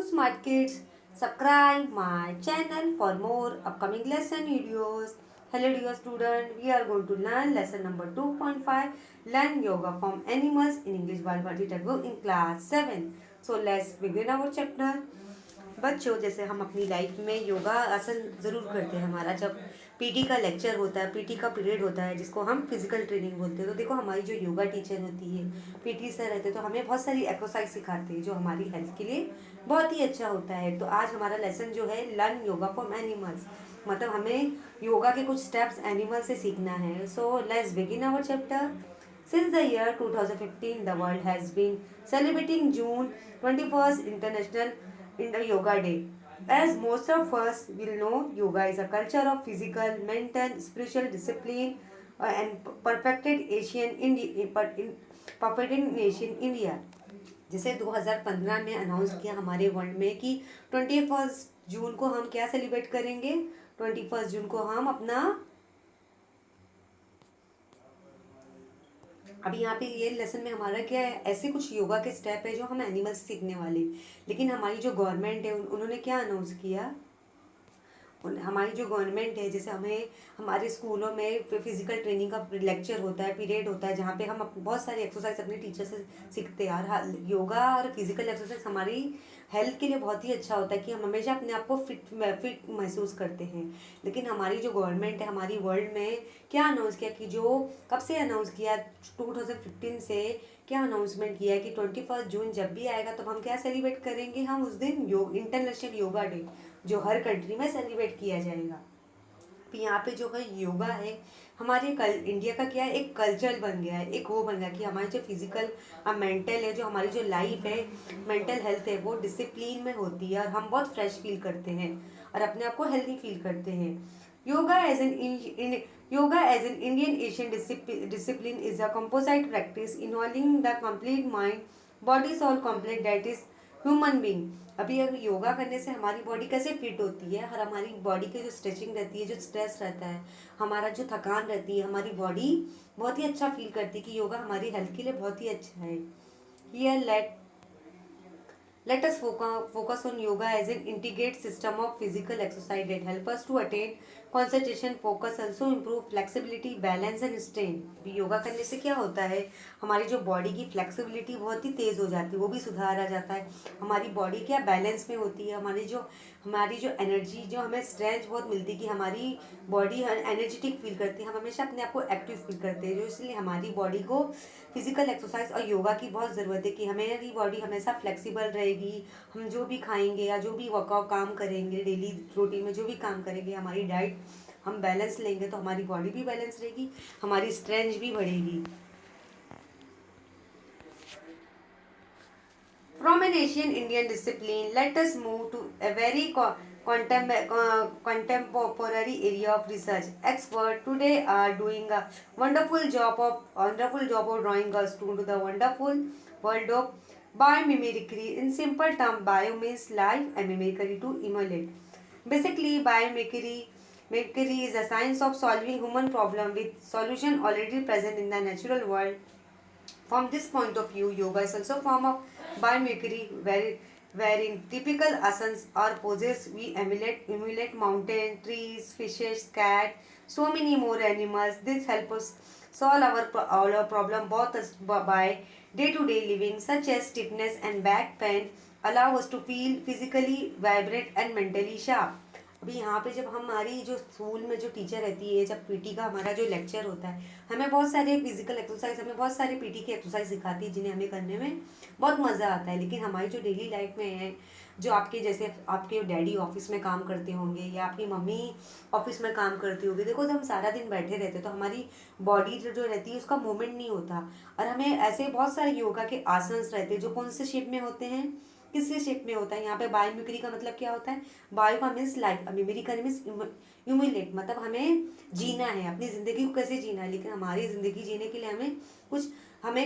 Smart kids, subscribe my channel for more upcoming lesson videos. Hello dear student, we are going to learn lesson number 2.5, learn yoga from animals in English Bal Bharti textbook in class 7. So let's begin our chapter. बच्चों, जैसे हम अपनी life में योगा आसन ज़रूर करते हैं। हमारा जब पीटी का लेक्चर होता है, पीटी का पीरियड होता है जिसको हम फिजिकल ट्रेनिंग बोलते हैं, तो देखो हमारी जो योगा टीचर होती है, पीटी सर रहते हैं, तो हमें बहुत सारी एक्सरसाइज सिखाते हैं जो हमारी हेल्थ के लिए बहुत ही अच्छा होता है। तो आज हमारा लेसन जो है लर्न योगा फ्रॉम एनिमल्स, मतलब हमें योगा के कुछ स्टेप्स एनिमल से सीखना है। So let's begin our chapter. Since the year 2015, the world has been celebrating June 21st International Yoga Day. As most of us will know, yoga is a culture of physical, mental, spiritual discipline and perfected in Asian India. जिसे 2015 में announce किया हमारे world में कि 21 जून को हम क्या celebrate करेंगे। 21 जून को हम अपना अभी यहाँ पे ये लेसन में हमारा क्या है, ऐसे कुछ योगा के स्टेप है जो हम एनिमल्स सीखने वाले। लेकिन हमारी जो गवर्नमेंट है उन्होंने क्या अनाउंस किया, हमारी जो गवर्नमेंट है, जैसे हमें हमारे स्कूलों में फिजिकल ट्रेनिंग का लेक्चर होता है, पीरियड होता है, जहाँ पे हम बहुत सारी एक्सरसाइज अपने टीचर से सीखते हैं। और योगा और फिजिकल एक्सरसाइज हमारी हेल्थ के लिए बहुत ही अच्छा होता है कि हम हमेशा अपने आप को फिट महसूस करते हैं। लेकिन हमारी जो गवर्नमेंट है, हमारी वर्ल्ड में क्या अनाउंस किया कि जो कब से अनाउंस किया, 2015 से क्या अनाउंसमेंट किया है कि 21 जून जब भी आएगा तो हम क्या सेलिब्रेट करेंगे, हम उस दिन इंटरनेशनल योगा डे जो हर कंट्री में सेलिब्रेट किया जाएगा। तो यहाँ पे जो है योगा है हमारे इंडिया का क्या है, एक कल्चर बन गया है, एक वो बन गया कि हमारी जो फिजिकल और मेंटल है, जो हमारी जो लाइफ है, मेंटल हेल्थ है, वो डिसिप्लिन में होती है और हम बहुत फ्रेश फील करते हैं और अपने आप को हेल्दी फील करते हैं। Yoga as an yoga as an Indian Asian discipline is a composite practice involving the complete mind body soul complex that is human being. अभी अगर योगा करने से हमारी बॉडी कैसे फिट होती है और हमारी बॉडी की जो स्ट्रेचिंग रहती है, जो स्ट्रेस रहता है, हमारा जो थकान रहती है, हमारी बॉडी बहुत ही अच्छा फील करती है कि योगा हमारी हेल्थ के लिए बहुत ही अच्छा है। Here let us focus on yoga as an integrated system of physical exercise that help us to attain concentration, focus, also improve flexibility, balance and strength। Yoga करने से क्या होता है, हमारी जो बॉडी की फ्लेक्सिबिलिटी बहुत ही तेज़ हो जाती है, वो भी सुधार आ जाता है। हमारी बॉडी क्या बैलेंस में होती है, हमारी जो एनर्जी, जो हमें स्ट्रेंथ बहुत मिलती है कि हमारी बॉडी एनर्जेटिक फील करती है, हम हमेशा अपने आप को एक्टिव फील करते हैं। जो इसलिए हमारी बॉडी को फिजिकल एक्सरसाइज और योगा की बहुत ज़रूरत है कि हमारी बॉडी हमेशा फ्लेक्सिबल रहेगी। हम जो भी खाएंगे या जो भी वर्कआउट काम करेंगे, डेली रूटीन में जो भी काम करेंगे, हमारी डाइट हम बैलेंस लेंगे तो हमारी बॉडी भी बैलेंस रहेगी, हमारी स्ट्रेंथ भी बढ़ेगी। From an Asian Indian discipline, let us move to a very contemporary area of research. Experts today are doing a wonderful job of drawing us to the wonderful world of biomimicry. In simple terms, bio means life and mimicry to emulate. Basically, biomimicry is a science of solving human problem with solution already present in the natural world. From this point of view, yoga is also a form of biomimicry wherein typical asanas or poses we emulate mountain, trees, fishes, cat, so many more animals. This helps us solve all our problem both by day-to-day living such as stiffness and back pain, allow us to feel physically vibrant and mentally sharp. अभी यहाँ पे जब हमारी जो school में जो teacher रहती है, जब पीटी का हमारा जो लेक्चर होता है, हमें बहुत सारे फिजिकल एक्सरसाइज, हमें बहुत सारे पीटी की एक्सरसाइज सिखाती है जिन्हें हमें करने में बहुत मज़ा आता है। लेकिन हमारी जो डेली लाइफ में है, जो आपके जैसे आपके डैडी ऑफिस में काम करते होंगे या आपकी मम्मी ऑफिस में काम करती होगी, देखो जब हम सारा दिन बैठे रहते हैं तो हमारी बॉडी जो रहती है उसका मूवमेंट नहीं होता। और हमें ऐसे बहुत सारे योगा के आसन्स रहते हैं जो कौन से शेप में होते हैं, किस शेप में होता है। यहाँ पे बायोमिमिक्री का मतलब क्या होता है, बायो का मीन्स लाइफ, मिमिक्री का मीन्स ह्यूमिलेट, मतलब हमें जीना है, अपनी ज़िंदगी को कैसे जीना है। लेकिन हमारी ज़िंदगी जीने के लिए हमें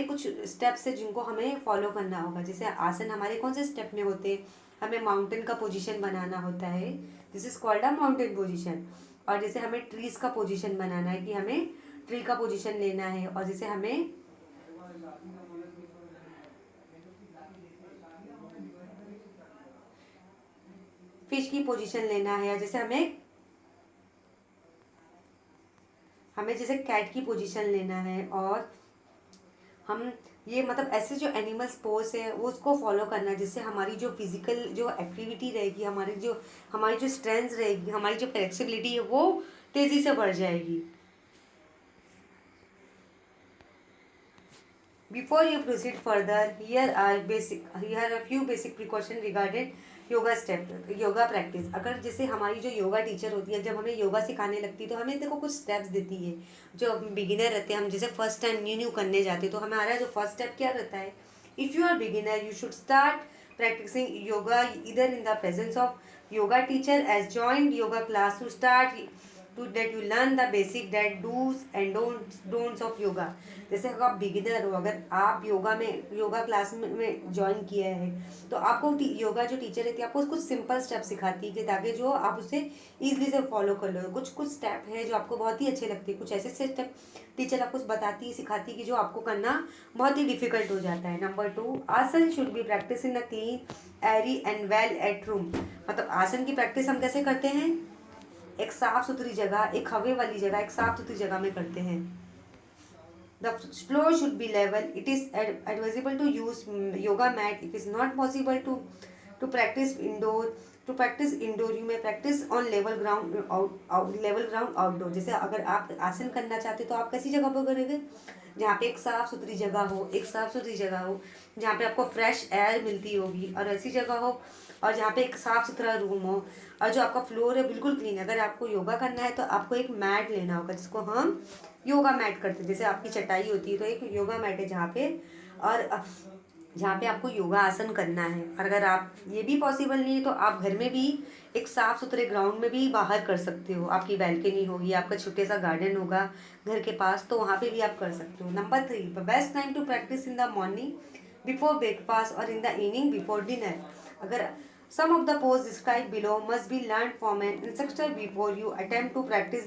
कुछ स्टेप्स है जिनको हमें फॉलो करना होगा। जैसे आसन हमारे कौन से स्टेप में होते हैं, हमें माउंटेन का पोजीशन बनाना होता है, this is called a mountain position. और जैसे हमें ट्रीज का पोजीशन बनाना है कि हमें ट्री का पोजीशन लेना है। और जैसे हमें फिश की पोजीशन लेना है, या जैसे हमें जैसे कैट की पोजीशन लेना है, और हम ये मतलब ऐसे जो एनिमल्स पोज है वो उसको फॉलो करना है, जिससे हमारी जो फिजिकल जो एक्टिविटी रहेगी, हमारी जो स्ट्रेंथ रहेगी, हमारी जो फ्लेक्सिबिलिटी है वो तेज़ी से बढ़ जाएगी। Before you proceed further, here are a few basic precaution regarding yoga practice. अगर जैसे हमारी जो योगा टीचर होती है, जब हमें योगा सिखाने लगती है तो हमें देखो कुछ स्टेप्स देती है। जो बिगिनर रहते हैं, हम जैसे फर्स्ट टाइम न्यू करने जाते हैं, तो हमारा जो फर्स्ट स्टेप क्या रहता है, if you are beginner you should start practicing yoga इधर in the presence of yoga teacher as joint yoga class to start to that you learn the basic that do's and don'ts of yoga. जैसे अगर आप beginner हो, अगर आप योगा क्लास में join किया है, तो आपको योगा जो टीचर रहती है आपको कुछ सिंपल स्टेप सिखाती है कि ताकि जो आप उसे ईजिली से फॉलो कर लो। कुछ स्टेप है जो आपको बहुत ही अच्छे लगते हैं, कुछ ऐसे स्टेप टीचर आपको बताती है, सिखाती है कि जो आपको करना बहुत ही डिफिकल्ट हो जाता है। Number 2, asan should be practice in a clean airy and well aired room. मतलब आसन की प्रैक्टिस हम कैसे करते हैं, एक साफ सुथरी जगह, एक हवे वाली जगह, एक साफ सुथरी जगह में करते हैं। The floor should be level. It is advisable to use yoga mat. If it's not possible to practice indoor, you may practice on level ground level ground outdoor. जैसे अगर आप आसन करना चाहते हो तो आप कैसी जगह पर करोगे, जहाँ पे एक साफ सुथरी जगह हो, जहाँ पे आपको फ्रेश एयर मिलती होगी, और ऐसी जगह हो और जहाँ पे एक साफ सुथरा रूम हो, और जो आपका फ्लोर है बिल्कुल क्लीन। अगर आपको योगा करना है तो आपको एक मैट लेना होगा, जिसको हम योगा मैट करते हैं। जैसे आपकी चटाई होती है तो एक योगा मैट है जहाँ पे आपको योगा आसन करना है। और अगर आप ये भी पॉसिबल नहीं है तो आप घर में भी एक साफ सुथरे ग्राउंड में भी बाहर कर सकते हो। आपकी बैल्कनी होगी, आपका छोटे सा गार्डन होगा घर के पास, तो वहाँ पे भी आप कर सकते हो। Number 3, the best time to practice in the morning before breakfast और in the evening before dinner. अगर some of the poses described below must be learned from an instructor before you attempt to practice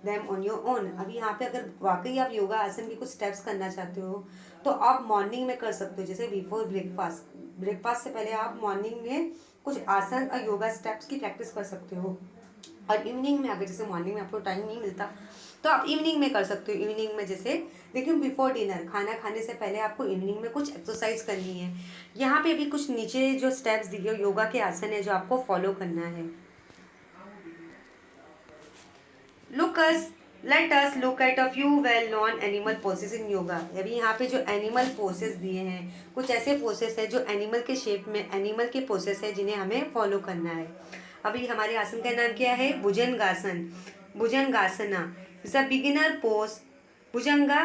them on your own। अभी यहाँ पे अगर वाकई आप योगा आसन के कुछ स्टेप्स करना चाहते हो तो आप मॉर्निंग में कर सकते हो। जैसे बिफोर ब्रेकफास्ट से पहले आप मॉर्निंग में कुछ आसन और योगा स्टेप्स की प्रैक्टिस कर सकते हो। और इवनिंग में अगर जैसे मॉर्निंग में आपको टाइम नहीं मिलता तो आप इवनिंग में कर सकते हो। इवनिंग में जैसे लेकिन बिफोर डिनर, खाना खाने से पहले आपको इवनिंग में कुछ एक्सरसाइज करनी है। यहाँ पे भी कुछ नीचे जो स्टेप्स दिए योगा के आसन है जो आपको फॉलो करना है। Let us look at a few well known animal poses in yoga. अभी यहाँ पे जो एनिमल पोसेस दिए हैं, कुछ ऐसे पोसेस है जो एनिमल के शेप में एनिमल के पोसेस है जिन्हें हमें फॉलो करना है। अभी हमारे आसन का नाम क्या है, Bhujangasana is a beginner pose. Bhujanga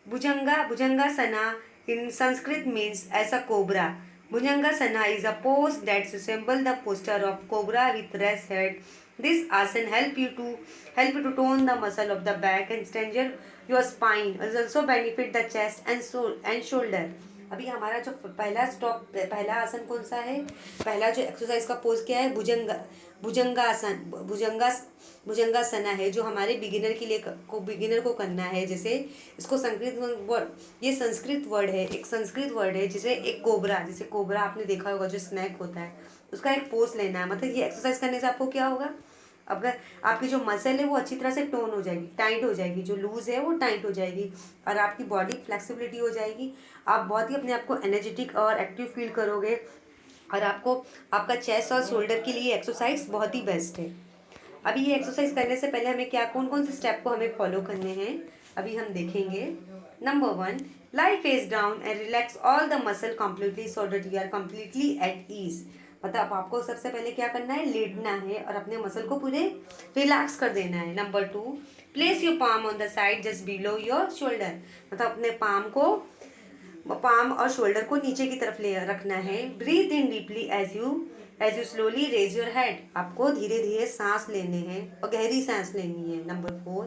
Bhujangasana in Sanskrit means as a cobra. Bhujangasana is a pose that resembles the posture of cobra with raised head. This asana help you to tone the muscle of the back and strengthen your spine. It also benefit the chest and shoulder. अभी हमारा जो पहला आसन कौन सा है, पहला जो एक्सरसाइज का पोज क्या है, भुजंगासना है, जो हमारे बिगिनर को करना है। जैसे इसको ये संस्कृत वर्ड है जिसे एक कोबरा, जैसे कोबरा आपने देखा होगा जो स्नैक होता है, उसका एक पोज लेना है। मतलब ये एक्सरसाइज करने से आपको क्या होगा, अगर आपकी जो मसल है वो अच्छी तरह से टोन हो जाएगी, टाइट हो जाएगी, जो लूज है वो टाइट हो जाएगी, और आपकी बॉडी फ्लेक्सिबिलिटी हो जाएगी। आप बहुत ही अपने आप को एनर्जेटिक और एक्टिव फील करोगे, और आपका चेस्ट और शोल्डर के लिए एक्सरसाइज बहुत ही बेस्ट है। अभी ये एक्सरसाइज करने से पहले हमें कौन कौन से स्टेप को हमें फॉलो करने हैं, अभी हम देखेंगे। Number 1, lie face down and relax all the muscle completely so that you are completely at ease. मतलब आपको सबसे पहले क्या करना है, लेटना है और अपने मसल को पूरे रिलैक्स कर देना है। Number 2, place your palm on the side just below your shoulder. मतलब अपने पाम और शोल्डर को नीचे की तरफ ले रखना है। Breathe in deeply as you slowly raise your head. आपको धीरे धीरे सांस लेने हैं और गहरी सांस लेनी है। Number 4,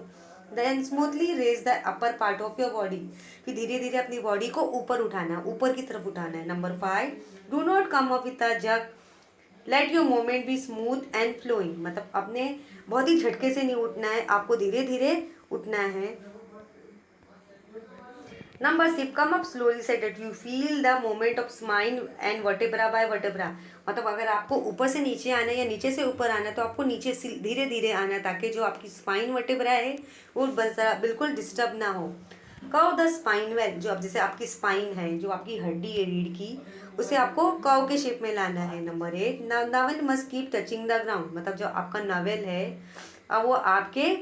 then smoothly raise the upper part of your body. फिर धीरे धीरे अपनी बॉडी को ऊपर की तरफ उठाना है। Number 5, do not come up with a jerk, let your movement be smooth and flowing. मतलब अपने बहुत ही झटके से नहीं उठना है, आपको धीरे धीरे उठना है। Number 6, come up slowly so that you feel the movement of spine and vertebra by vertebra. मतलब अगर आपको ऊपर से नीचे आना है या नीचे से ऊपर आना है तो आपको नीचे से धीरे धीरे आना है, ताकि जो आपकी स्पाइन वर्टेब्रा है वो बिल्कुल डिस्टर्ब ना हो. कर्व द स्पाइन वेल, जो अब जैसे आपकी स्पाइन है, जो आपकी हड्डी है रीढ़ की, उसे आपको कर्व के शेप में लाना है. Number 8, novel must keep touching the ground. मतलब जो आपका नावल है अब वो आपके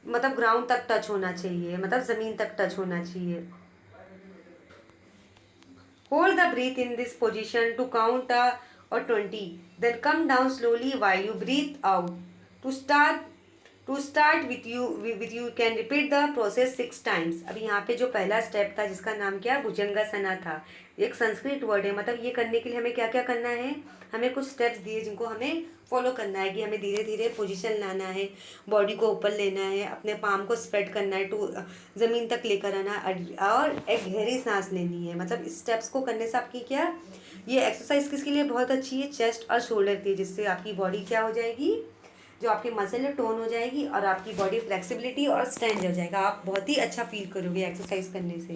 मतलब ग्राउंड तक टच होना चाहिए, मतलब ज़मीन तक टच होना चाहिए. Hold the breath in this position to count or 20. Then come down slowly while you breathe out. To start with you can repeat the process 6 times. अभी यहाँ पे जो पहला स्टेप था जिसका नाम क्या भुजंगासना था, एक संस्कृत वर्ड है. मतलब ये करने के लिए हमें क्या क्या करना है, हमें कुछ स्टेप्स दिए जिनको हमें फॉलो करना है कि हमें धीरे धीरे पोजीशन लाना है, बॉडी को ऊपर लेना है, अपने पाम को स्प्रेड करना है, टू ज़मीन तक लेकर आना और एक गहरी सांस लेनी है. मतलब इस स्टेप्स को करने से आपकी क्या, ये एक्सरसाइज किसके लिए बहुत अच्छी है, चेस्ट और शोल्डर की, जिससे आपकी बॉडी क्या हो जाएगी, जो आपकी मसल है टोन हो जाएगी और आपकी बॉडी फ्लेक्सिबिलिटी और स्ट्रेंथ हो जाएगा. आप बहुत ही अच्छा फील करोगे एक्सरसाइज करने से.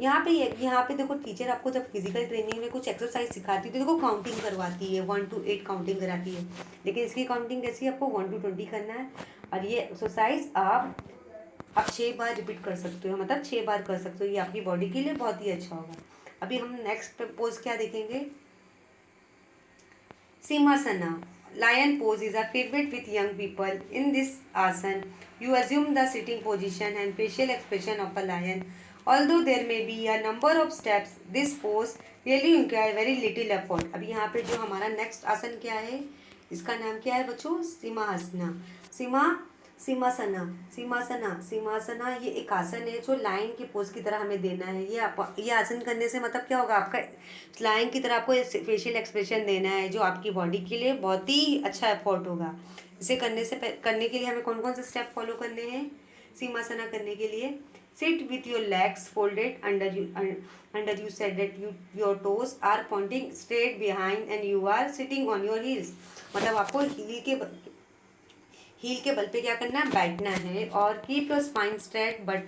यहाँ पे देखो टीचर आपको जब फिजिकल ट्रेनिंग में कुछ एक्सरसाइज सिखाती है तो देखो काउंटिंग करवाती है, 1 to 8 काउंटिंग कराती है. लेकिन इसकी काउंटिंग कैसी है, आपको 1 to 20 करना है. और ये एक्सरसाइज आप 6 बार रिपीट कर सकते हो, मतलब 6 बार कर सकते हो. ये आपकी बॉडी के लिए बहुत ही अच्छा होगा. अभी हम नेक्स्ट पोज क्या देखेंगे, सिंहासना. Lion pose is a favorite with young people. In this asana, you assume the sitting position and facial expression of a lion. Although there may be a number of steps, this pose really requires very little effort. अभी यहाँ पे जो हमारा next आसन क्या है, इसका नाम क्या है बच्चों, सिंहासना. सिंहा सिंहासना सिंहासना सिंहासना ये एक आसन है जो लायन की पोज की तरह हमें देना है. ये आसन करने से मतलब क्या होगा, आपका लायन की तरह आपको फेशियल एक्सप्रेशन देना है, जो आपकी बॉडी के लिए बहुत ही अच्छा एफर्ट होगा. इसे करने के लिए हमें कौन कौन से स्टेप फॉलो करने हैं सिंहासना करने के लिए. Sit with your legs folded under you said that your toes are pointing straight behind and you are sitting on your heels. मतलब आपको हील के बल पे क्या करना है, बैठना है. और keep your spine straight but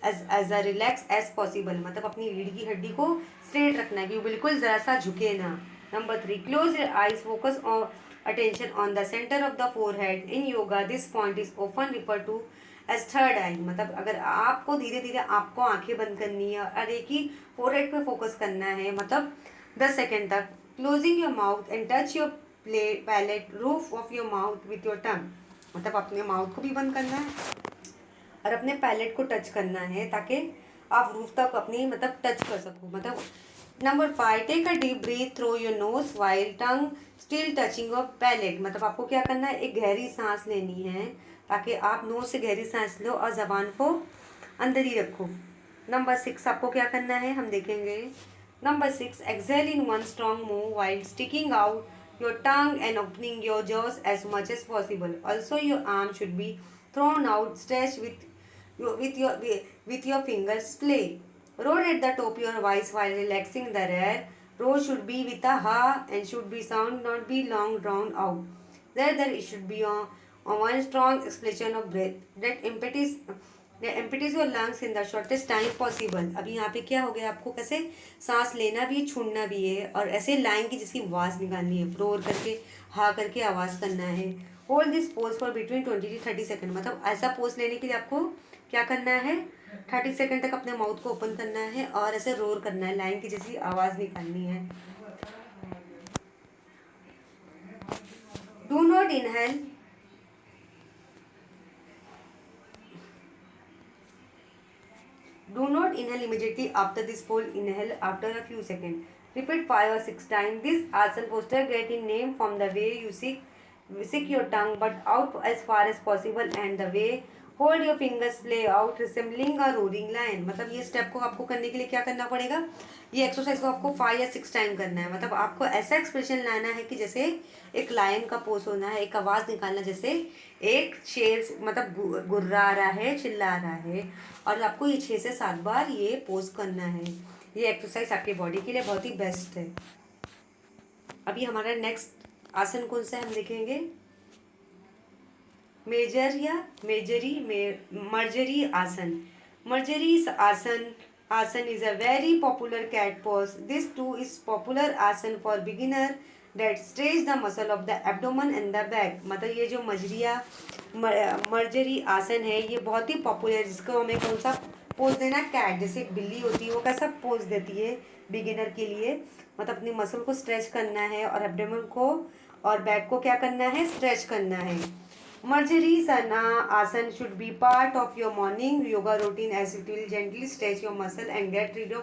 as a relax as possible. मतलब अपनी रीढ़ की हड्डी को स्ट्रेट रखना है कि वो बिल्कुल ज़रा सा झुके ना. Number 3, close your eyes, focus on attention on the centre of the forehead. In yoga this point is often refer to as third eye. मतलब अगर आपको धीरे धीरे आपको आंखें बंद करनी है और एक ही फोरहेड पे फोकस करना है, मतलब 10 सेकेंड तक. Closing your mouth and touch your palate roof of your mouth with your tongue. मतलब अपने माउथ को भी बंद करना है और अपने पैलेट को टच करना है, ताकि आप रूफ तक अपनी मतलब टच कर सको. मतलब number 5, take a deep breath through your nose while tongue still touching your palate. मतलब आपको क्या करना है, एक गहरी सांस लेनी है ताकि आप नोज से गहरी सांस लो और जबान को अंदर ही रखो. नंबर 6 आपको क्या करना है, हम देखेंगे. Number 6, exhale in one strong move while sticking out your tongue and opening your jaws as much as possible. Also, your arm should be thrown out, stretched with your fingers play. Roll at the top of your voice while relaxing the rear. Roll should be with a ha and should be sound, not be long drawn out. Rather, it should be on one strong expression of breath. Empties your lungs in the shortest time possible. अभी यहाँ पे क्या हो गया, आपको कैसे सांस लेना भी है, छोड़ना भी है, और ऐसे लाइन की जिसकी आवाज़ निकालनी है, रोर करके हा करके आवाज़ करना है. Hold this pose for between 20 to 30 second. मतलब ऐसा पोज लेने के लिए आपको क्या करना है, 30 सेकेंड तक अपने माउथ को ओपन करना है और ऐसे रोर करना है, लाइन की जैसी आवाज़ निकालनी है. Do not inhale. Do not inhale immediately after this pose. Inhale after a few seconds. Repeat 5 or 6 times. This asana poster get in name from the way you stick your tongue but out as far as possible and the way hold your fingers play out resembling a roaring lion. मतलब ये step को आपको करने के लिए क्या करना पड़ेगा, ये एक्सरसाइज को आपको 5 या 6 टाइम करना है. मतलब आपको ऐसा एक्सप्रेशन लाना है कि जैसे एक लायन का पोज होना है, एक आवाज़ निकालना जैसे एक शेर मतलब गुर्रा रहा है, चिल्ला रहा है, और आपको ये 6 से 7 बार ये पोज करना है. ये एक्सरसाइज आपकी बॉडी के लिए बहुत ही बेस्ट है. अभी हमारा नेक्स्ट आसन कौन सा है, हम देखेंगे. मर्जरी आसन. मर्जरी आसन Asan is a very popular cat pose. This too is popular asan for beginner that stretch the muscle of the abdomen and the back. मतलब ये जो मर्जरी आसन है ये बहुत ही पॉपुलर है, जिसको हमें कौन सा पोज देना, कैट, जैसे एक बिल्ली होती है वो कैसा पोज देती है बिगिनर के लिए, मतलब अपनी मसल को स्ट्रेच करना है और एब्डोमेन को और बैक को क्या करना है, स्ट्रेच करना है. Marjarisana आसन should be part of your morning yoga routine as it will gently stretch your muscle and get rid of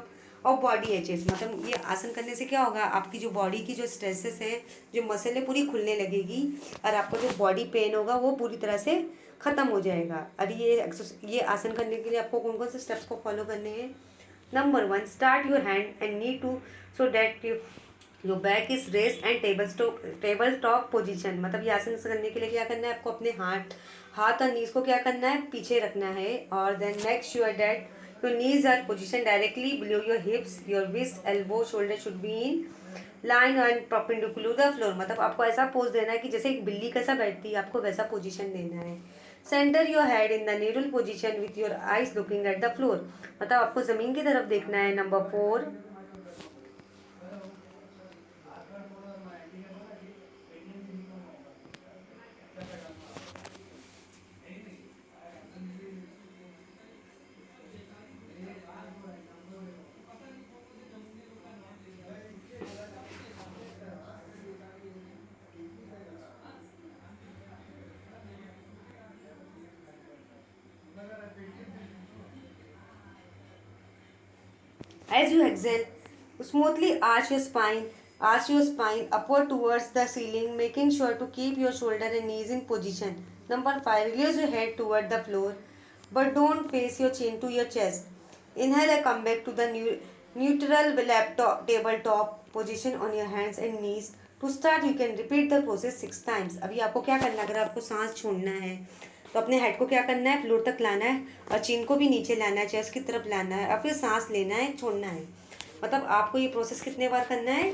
body aches. मतलब ये आसन करने से क्या होगा, आपकी जो बॉडी की जो स्ट्रेसेस है, जो मसल है, पूरी खुलने लगेगी और आपको जो बॉडी पेन होगा वो पूरी तरह से ख़त्म हो जाएगा. और ये आसन करने के लिए आपको कौन कौन से स्टेप्स को फॉलो करने हैं. Number 1, start your hand and knee to so that your back is rest and table top position. मतलब ये आसन करने के लिए क्या करना है, आपको अपने हाथ और नीज को क्या करना है, पीछे रखना है. और then make sure that your knees are position directly below your hips. Your wrist, elbow, shoulder should be in line and perpendicular the floor. मतलब आपको ऐसा पोज देना है कि जैसे एक बिल्ली कैसा बैठती है, आपको वैसा पोजीशन देना है. Centre your head in the neural position with your eyes looking at the floor. मतलब आपको ज़मीन की तरफ देखना है. Number 4, as you exhale, smoothly arch your spine upward towards the ceiling, making sure to keep your shoulder and knees in position. Number 5, release your head toward the floor, but don't face your chin to your chest. Inhale and come back to the neutral tabletop position on your hands and knees. To start, you can repeat the process 6 times. अभी आपको क्या करना है, अगर आपको सांस छोड़ना है तो अपने हेड को क्या करना है, फ्लोर तक लाना है और चिन को भी नीचे लाना है, चेस्ट की तरफ लाना है और फिर सांस लेना है, छोड़ना है. मतलब आपको ये प्रोसेस कितने बार करना है,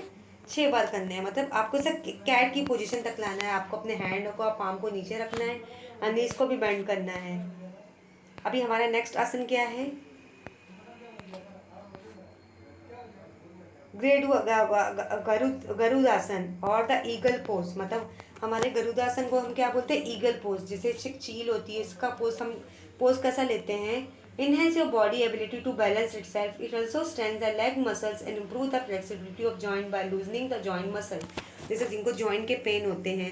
6 बार करना है. मतलब आपको इसे कैट की पोजीशन तक लाना है. आपको अपने हैंड को, पाम को नीचे रखना है और नीज को भी बेंड करना है. अभी हमारा नेक्स्ट आसन क्या है, गरुदासन और द ईगल पोज. मतलब हमारे गरुदासन को हम क्या बोलते हैं, ईगल पोज. जैसे एक चील होती है, इसका पोज कैसा लेते हैं. Enhance your body ability to balance itself. It also strength the leg muscles and improve the flexibility of joint by loosening the joint muscle. जैसे जिनको जॉइंट के पेन होते हैं,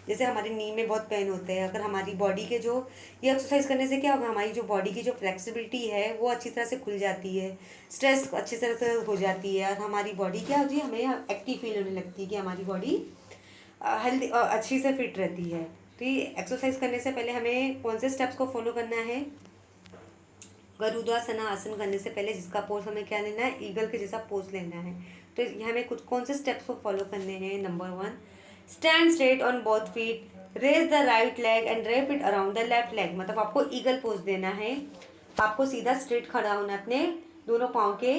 जैसे हमारे नी में बहुत पेन होते हैं, अगर हमारी बॉडी के जो ये एक्सरसाइज करने से क्या होगा, हमारी जो बॉडी की जो फ्लेक्सिबिलिटी है वो अच्छी तरह से खुल जाती है, स्ट्रेस अच्छी तरह से हो जाती है और हमारी बॉडी क्या होती है, हमें एक्टिव फील होने लगती है कि हमारी बॉडी हेल्दी और अच्छी से फिट रहती है. तो ये एक्सरसाइज करने से पहले हमें कौन से स्टेप्स को फॉलो करना है, गरुदासना आसन करने से पहले जिसका पोज हमें क्या लेना है, ईगल के जैसा पोज लेना है. तो हमें कुछ कौन से स्टेप्स को फॉलो करने हैं. Number 1, stand straight on both feet, raise the right leg and wrap it around the left leg. मतलब आपको ईगल पोज देना है. आपको सीधा स्ट्रेट खड़ा होना है अपने दोनों पाँव के.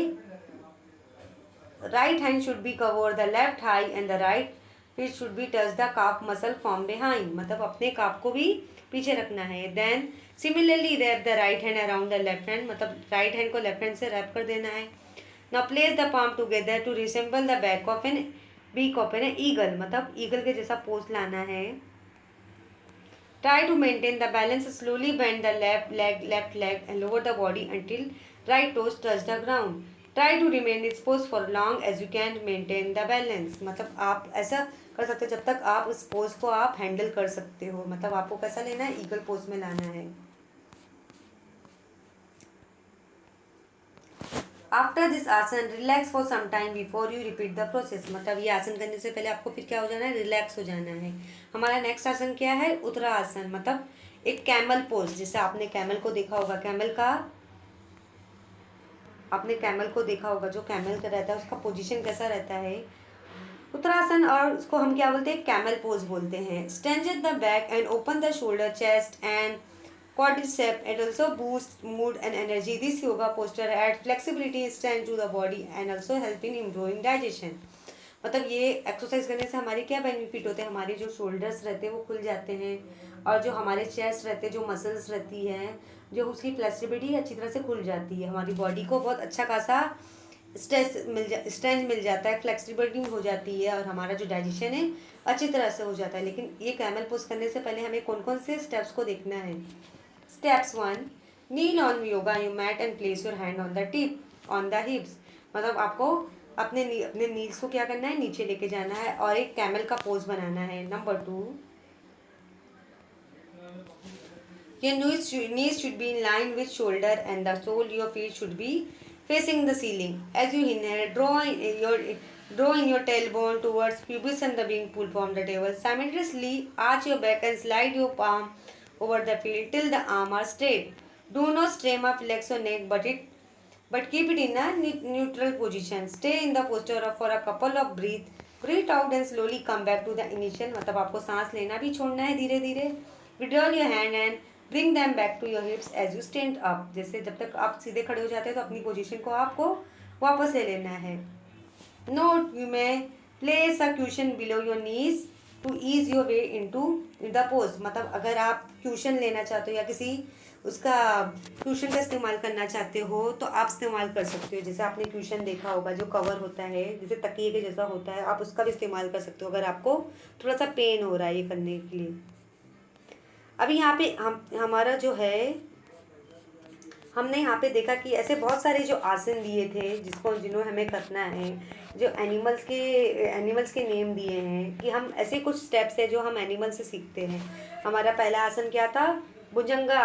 Right hand should be cover the left thigh and the right feet should be touch the calf muscle from behind. मतलब अपने काफ को भी पीछे रखना है. Then similarly wrap the right hand around the left hand. मतलब right hand को left hand से रैप कर देना है. Now place the palm together to resemble the back of an beak of an eagle. मतलब ईगल के जैसा pose लाना है. Try to maintain the balance. Slowly bend the left leg and lower the body until right toes touch the ground. Try to remain this pose for long as you can maintain the balance. मतलब आप ऐसा कर सकते हो जब तक आप इस पोज को आप हैंडल कर सकते हो. मतलब आपको कैसा लेना है, ईगल पोज में लाना है. After this asana relax for some time before you repeat the process. मतलब ये आसन करने से पहले आपको फिर क्या हो जाना है, रिलैक्स हो जाना है. हमारा नेक्स्ट आसन क्या है, उत्तरा आसन. मतलब एक कैमल पोज. जैसे आपने कैमल को देखा होगा, जो कैमल का रहता है उसका पोजीशन कैसा रहता है, उत्तरासन. और उसको हम क्या बोलते हैं, कैमल पोज बोलते हैं. Strengthen the back and open the shoulder, chest and quadricep. It also boosts mood and energy. This yoga posture adds flexibility and strength to the body and also help in improving digestion. मतलब ये exercise करने से हमारे क्या benefit होते हैं, हमारे जो शोल्डर्स रहते हैं वो खुल जाते हैं, और जो हमारे चेस्ट रहते हैं, जो मसल्स रहती हैं, जो उसकी फ्लेक्सिबिलिटी अच्छी तरह से खुल जाती है, हमारी बॉडी को बहुत अच्छा खासा स्ट्रेंथ मिल जाता है, फ्लेक्सिबिलिटी हो जाती है, और हमारा जो डाइजेशन है अच्छी तरह से हो जाता है। लेकिन ये कैमल पोज करने से पहले हमें कौन कौन से स्टेप्स को देखना है। Steps 1, kneel on yoga you mat and place your hand on the tip on the hips. मतलब आपको अपने नील्स को क्या करना है, नीचे लेके जाना है और एक कैमल का पोज बनाना है। Number 2, your knees should be in line with shoulder and the sole of your feet should be facing the ceiling. As you inhale, draw in your tailbone towards pubis and the being pulled from the table. Simultaneously, arch your back and slide your palm over the field till the arm are straight. Do not strain up legs or neck, but keep it in a neutral position. Stay in the posture for a couple of breath. Breathe out and slowly come back to the initial. मतलब आपको सांस लेना भी छोड़ना है धीरे धीरे. Withdraw your hand and bring them back to your hips as you stand up. जैसे जब तक आप सीधे खड़े हो जाते हैं तो अपनी पोजीशन को आपको वापस ले लेना है. Note, you may place a cushion below your knees to ease your way into the pose. मतलब अगर आप क्यूशन लेना चाहते हो या किसी उसका क्यूशन का इस्तेमाल करना चाहते हो तो आप इस्तेमाल कर सकते हो। जैसे आपने क्यूशन देखा होगा जो कवर होता है, जैसे तकिए के जैसा होता है, आप उसका भी इस्तेमाल कर सकते हो अगर आपको थोड़ा सा पेन हो रहा है ये करने के लिए। अभी यहाँ पे हमारा जो है, हमने यहाँ पे देखा कि ऐसे बहुत सारे जो आसन दिए थे जिन्होंने हमें करना है, जो एनिमल्स के नेम दिए हैं कि हम ऐसे कुछ स्टेप्स है जो हम एनिमल से सीखते हैं। हमारा पहला आसन क्या था, भुजंगा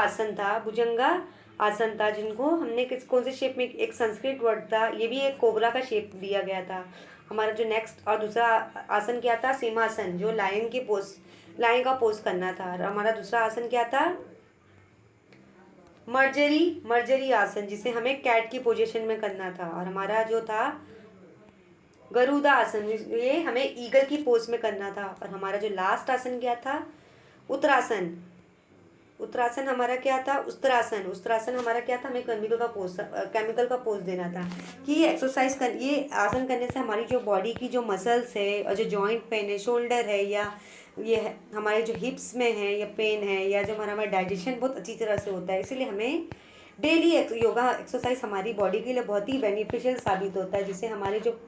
आसन था जिनको हमने कौन से शेप में, एक संस्कृत वर्ड था, ये भी एक कोबरा का शेप दिया गया था। हमारा जो नेक्स्ट और दूसरा आसन क्या था, सिंहासन, जो लायन का पोज करना था। और हमारा दूसरा आसन क्या था, मर्जरी आसन, जिसे हमें कैट की पोजीशन में करना था। और हमारा जो था गरुड़ा आसन, ये हमें ईगल की पोज में करना था। और हमारा जो लास्ट आसन क्या था, उत्तरासन हमारा क्या था, उस्त्रासन हमारा क्या था, हमें केमिकल का पोज देना था। कि ये आसन करने से हमारी जो बॉडी की जो मसल्स है और जो जॉइंट पेन है, शोल्डर है, या ये है हमारे जो हिप्स में है या पेन है, या जो हमारा डाइजेशन बहुत अच्छी तरह से होता है। इसीलिए हमें डेली योगा एक्सरसाइज हमारी बॉडी के लिए बहुत ही बेनिफिशियल साबित होता है, जिससे हमारे जो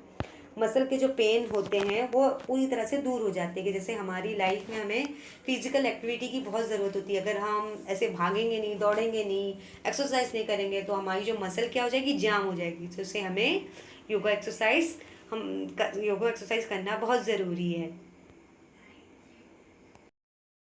मसल के जो पेन होते हैं वो पूरी तरह से दूर हो जाते हैं। कि जैसे हमारी लाइफ में हमें फिजिकल एक्टिविटी की बहुत ज़रूरत होती है। अगर हम ऐसे भागेंगे नहीं, दौड़ेंगे नहीं, एक्सरसाइज नहीं करेंगे तो हमारी जो मसल क्या हो जाएगी, जाम हो जाएगी। तो इससे हमें योगा एक्सरसाइज करना बहुत ज़रूरी है।